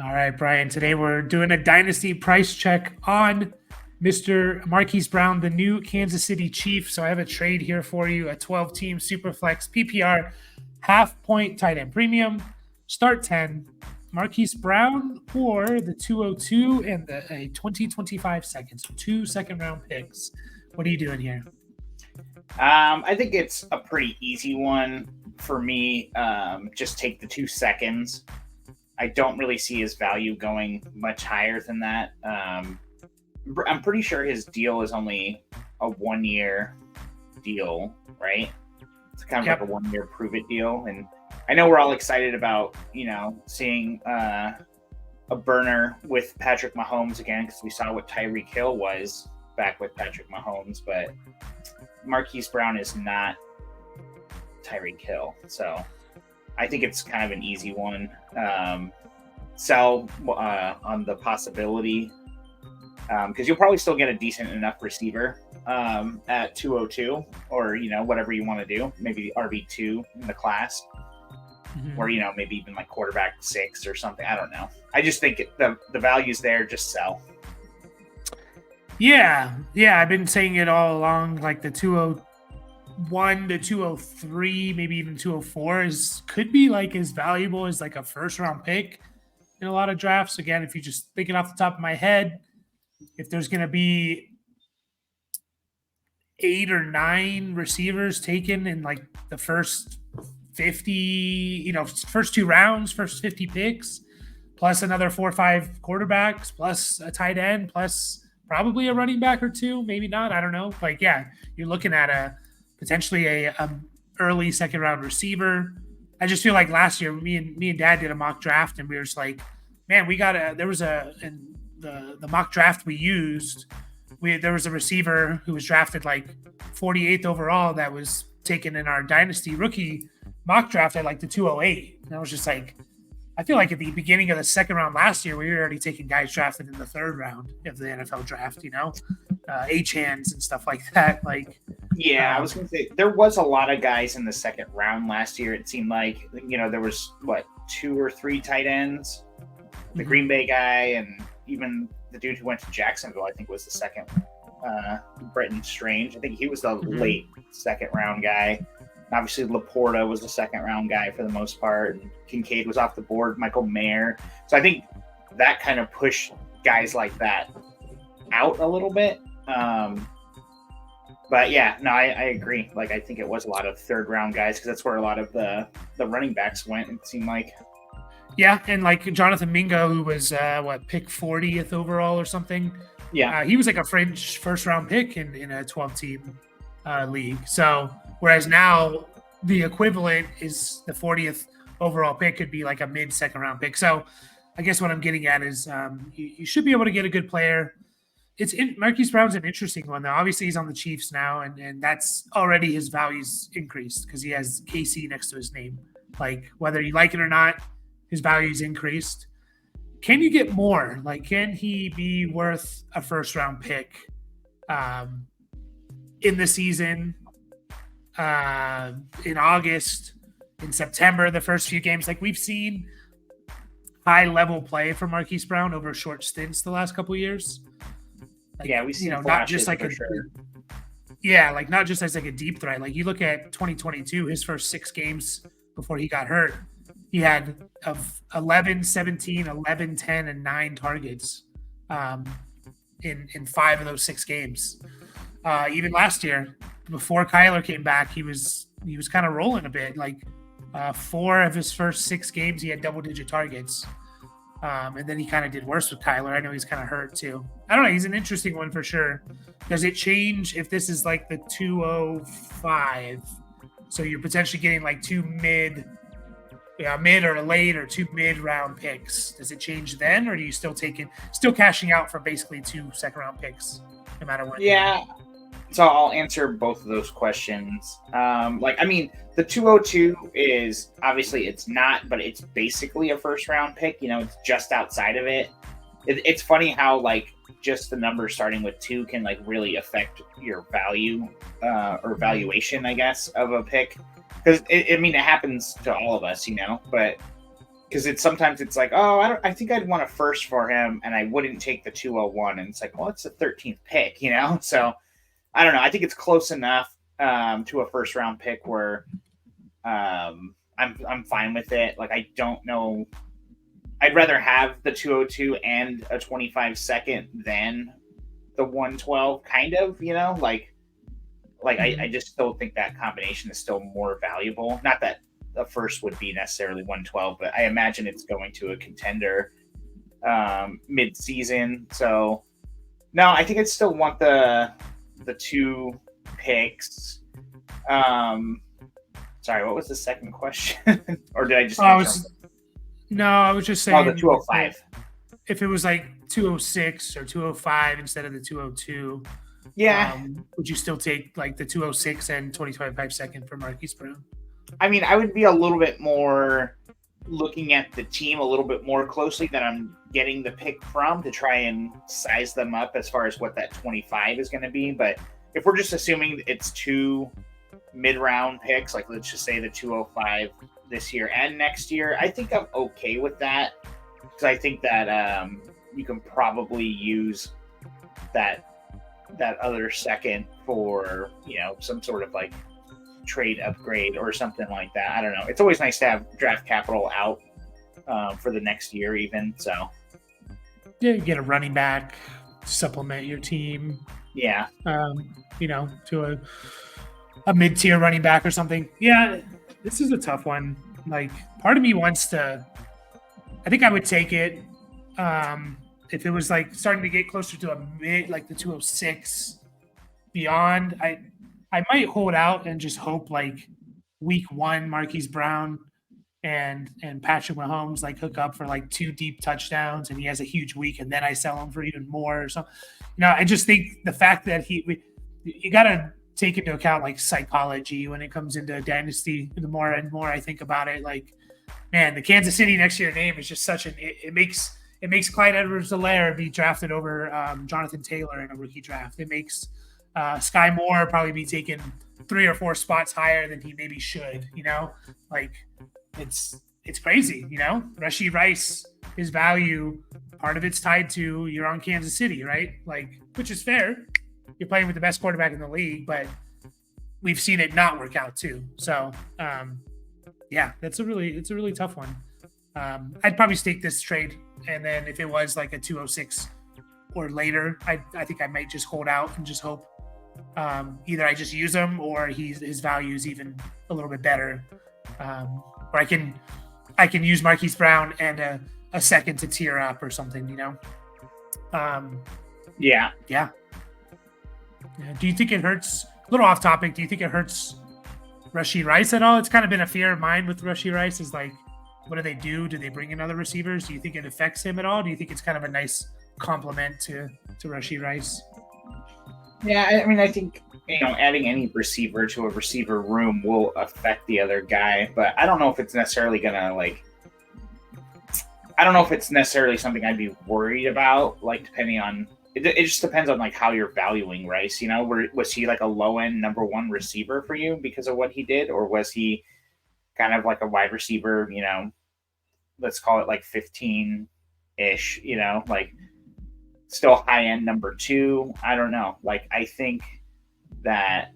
All right, Brian. Today we're doing a dynasty price check on Mr. Marquise Brown, the new Kansas City Chief. So I have a trade here for you, a 12-team Superflex PPR half-point tight end premium, start 10, Marquise Brown, or the 202 and a 2025 seconds, so 2 second-round picks. What are you doing here? I think it's a pretty easy one for me. Just take the 2 seconds. I don't really see his value going much higher than that. I'm pretty sure his deal is only a 1-year deal, right? It's kind of like a 1-year prove it deal. And I know we're all excited about, seeing a burner with Patrick Mahomes again, because we saw what Tyreek Hill was back with Patrick Mahomes, but Marquise Brown is not Tyreek Hill. So I think it's kind of an easy one. Sell on the possibility, because you'll probably still get a decent enough receiver at 202, or whatever you want to do, maybe RB2 in the class, or maybe even like quarterback 6 or something. I don't know. I just think the value's there. Just sell. Yeah, I've been saying it all along. Like the 201 to 203, maybe even 204 could be like as valuable as like a first round pick in a lot of drafts. Again, if you just thinking off the top of my head, if there's going to be 8 or 9 receivers taken in like the first 50, first 2 rounds, first 50 picks, plus another 4 or 5 quarterbacks, plus a tight end, plus probably a running back or 2, maybe not. I don't know. Like, yeah, you're looking at potentially a early second round receiver. I just feel like last year, me and Dad did a mock draft, and we were just like, man, there was in the mock draft we used, there was a receiver who was drafted like 48th overall that was taken in our Dynasty rookie mock draft at like the 208. And I was just like, I feel like at the beginning of the second round last year, we were already taking guys drafted in the 3rd round of the NFL draft, H-hands and stuff like that. Like, yeah, I was going to say there was a lot of guys in the 2nd round last year. It seemed like, there was 2 or 3 tight ends, the Green Bay guy, and even the dude who went to Jacksonville, I think was the 2nd, Bretton Strange. I think he was the late 2nd round guy. Obviously, Laporta was the 2nd round guy for the most part. And Kincaid was off the board, Michael Mayer. So I think that kind of pushed guys like that out a little bit. But yeah, no, I agree. Like, I think it was a lot of 3rd round guys, because that's where a lot of the running backs went, it seemed like. Yeah, and like Jonathan Mingo, who was pick 40th overall or something. Yeah, he was like a fringe first round pick in a 12-team league. So whereas now the equivalent is the 40th overall pick could be like a mid second round pick. So I guess what I'm getting at is you should be able to get a good player. Marquise Brown's an interesting one though. Obviously he's on the Chiefs now, and that's already his values increased because he has KC next to his name. Like, whether you like it or not, his value's increased. Can you get more? Like, can he be worth a first round pick in the season, in August, in September, the first few games? Like, we've seen high level play from Marquise Brown over short stints the last couple of years. Like, yeah, we see not just like sure. Yeah, like not just as like a deep threat. Like, you look at 2022, his first 6 games before he got hurt, he had of 11, 17, 11, 10, and 9 targets in 5 of those 6 games. Even last year, before Kyler came back, he was kind of rolling a bit. Like 4 of his first 6 games, he had double-digit targets. And then he kind of did worse with Kyler. I know he's kind of hurt too. I don't know. He's an interesting one for sure. Does it change if this is like the 205? So you're potentially getting like 2 mid or late, or 2 mid-round picks. Does it change then, or are you still cashing out for basically 2 second-round picks, no matter what? Yeah. So I'll answer both of those questions. The 202 is obviously it's not, but it's basically a first-round pick. It's just outside of it. It's funny how like just the number starting with 2 can like really affect your value or valuation, I guess, of a pick. Because it happens to all of us, but because sometimes it's like, oh, I think I'd want a first for him, and I wouldn't take the 201, and it's like, well, it's the 13th pick, So I don't know. I think it's close enough to a first round pick where I'm fine with it. Like, I don't know. I'd rather have the 202 and a 25 second than the 112, kind of, I just still think that combination is still more valuable. Not that the first would be necessarily 112, but I imagine it's going to a contender mid-season. So no, I think I'd still want the 2 picks. Sorry, what was the second question? Or did I just No, I was just saying. Oh, the 205. If it was like 206 or 205 instead of the 202, would you still take like the 206 and 25 second for Marquise Brown? I mean, I would be a little bit more looking at the team a little bit more closely that I'm getting the pick from to try and size them up as far as what that 25 is going to be. But if we're just assuming it's 2 mid-round picks, like let's just say the 205 this year and next year, I think I'm okay with that, because I think that you can probably use that other second for some sort of like trade upgrade or something like that. I don't know. It's always nice to have draft capital out for the next year, even. So yeah, you get a running back to supplement your team. Yeah. To a mid-tier running back or something. Yeah, this is a tough one. Like, part of me wants to. I think I would take it if it was like starting to get closer to a mid, like the 206 beyond. I might hold out and just hope like week 1 Marquise Brown and Patrick Mahomes like hook up for like 2 deep touchdowns and he has a huge week, and then I sell him for even more or something. I just think the fact that you got to take into account like psychology when it comes into Dynasty. The more and more I think about it, like, man, the Kansas City next to your name is just such it makes Clyde Edwards-Helaire be drafted over Jonathan Taylor in a rookie draft. It makes Sky Moore probably be taken 3 or 4 spots higher than he maybe should. Like, it's crazy. Rashee Rice, his value, part of it's tied to you're on Kansas City, right? Like, which is fair. You're playing with the best quarterback in the league, but we've seen it not work out too. So, it's a really tough one. I'd probably stake this trade, and then if it was like a 206 or later, I think I might just hold out and just hope either I just use him or his value is even a little bit better, or I can use Marquise Brown and a second to tier up or something. Yeah. Do you think it hurts? A little off topic. Do you think it hurts Rashee Rice at all? It's kind of been a fear of mine with Rashee Rice. Is like, what do they do? Do they bring in other receivers? Do you think it affects him at all? Do you think it's kind of a nice compliment to Rashee Rice? Yeah, I mean, I think adding any receiver to a receiver room will affect the other guy, but I don't know if it's necessarily gonna I don't know if it's necessarily something I'd be worried about. Like, depending on. It just depends on like how you're valuing Rice. Was he like a low end number 1 receiver for you because of what he did, or was he kind of like a wide receiver? Let's call it like 15-ish. Like still high end number 2. I don't know. Like, I think that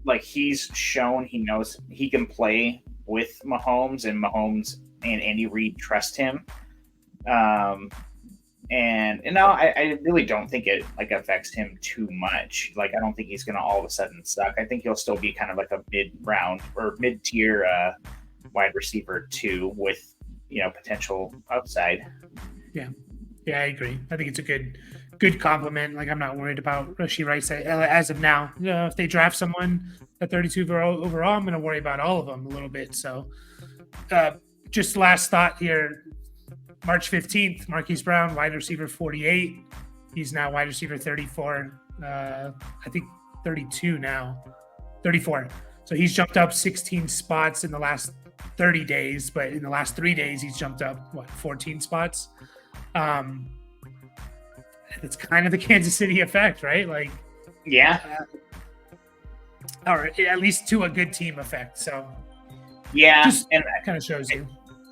like he's shown he knows he can play with Mahomes and Andy Reid trust him. And I really don't think it like affects him too much. Like, I don't think he's going to all of a sudden suck. I think he'll still be kind of like a mid-round or mid-tier wide receiver 2 with potential upside. Yeah, I agree. I think it's a good compliment. Like, I'm not worried about Rashee Rice as of now. If they draft someone at 32 overall, I'm going to worry about all of them a little bit. So, just last thought here. March 15th, Marquise Brown, wide receiver 48. He's now wide receiver 34. I think 32 now. 34. So he's jumped up 16 spots in the last 30 days, but in the last 3 days, he's jumped up, 14 spots? It's kind of the Kansas City effect, right? Like, yeah. Or at least to a good team effect. So, yeah. And that kind of shows you.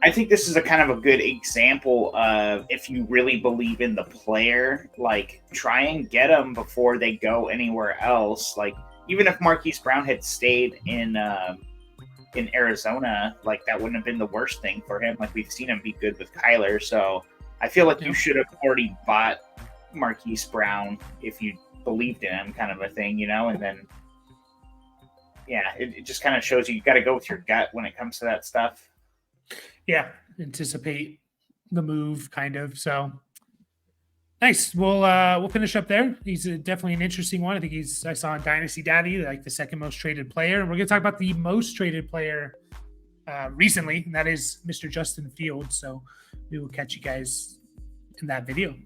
I think this is a kind of a good example of if you really believe in the player, like try and get them before they go anywhere else. Like even if Marquise Brown had stayed in Arizona, like that wouldn't have been the worst thing for him. Like we've seen him be good with Kyler, so I feel like you should have already bought Marquise Brown if you believed in him, kind of a thing, and then yeah, it just kind of shows you got to go with your gut when it comes to that stuff. Yeah, anticipate the move, kind of. So nice. We'll finish up there. He's definitely an interesting one. I think I saw in Dynasty Daddy like the second most traded player. We're gonna talk about the most traded player recently, and that is Mr. Justin Fields. So we will catch you guys in that video.